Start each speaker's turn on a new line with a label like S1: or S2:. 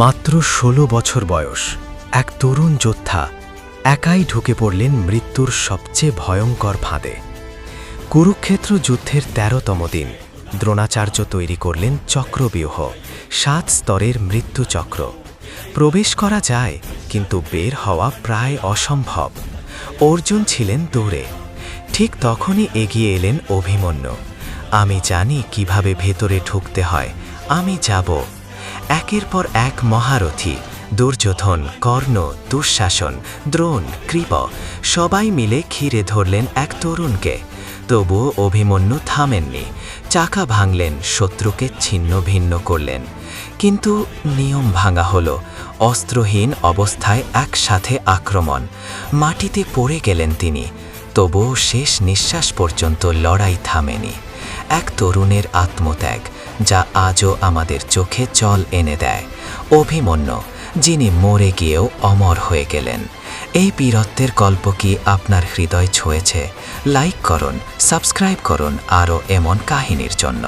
S1: মাত্র ১৬ বছর বয়স এক তরুণ যোদ্ধা একাই ঢুকে পড়লেন মৃত্যুর সবচেয়ে ভয়ঙ্কর ফাঁদে। কুরুক্ষেত্র যুদ্ধের ১৩তম দিন দ্রোণাচার্য তৈরি করলেন চক্রব্যূহ, ৭ স্তরের মৃত্যুচক্র। প্রবেশ করা যায়, কিন্তু বের হওয়া প্রায় অসম্ভব। অর্জুন ছিলেন দূরে। ঠিক তখনই এগিয়ে এলেন অভিমন্যু। আমি জানি কিভাবে ভেতরে ঢুকতে হয়, আমি যাব। একের পর এক মহারথী দুর্যোধন, কর্ণ, দুঃশাসন, দ্রোণ, কৃপ সবাই মিলে ঘিরে ধরলেন এক তরুণকে। তবুও অভিমন্যু থামেননি। চাকা ভাঙলেন, শত্রুকে ছিন্ন ভিন্ন করলেন। কিন্তু নিয়ম ভাঙা হলো। অস্ত্রহীন অবস্থায় একসাথে আক্রমণ। মাটিতে পড়ে গেলেন তিনি। তবুও শেষ নিঃশ্বাস পর্যন্ত লড়াই থামেনি। এক তরুণের আত্মত্যাগ, যা আজও আমাদের চোখে জল এনে দেয়। অভিমন্যু, যিনি মরে গিয়েও অমর হয়ে গেলেন। এই বীরত্বের গল্প কি আপনার হৃদয় ছুঁয়েছে? লাইক করুন, সাবস্ক্রাইব করুন আরও এমন কাহিনীর জন্য।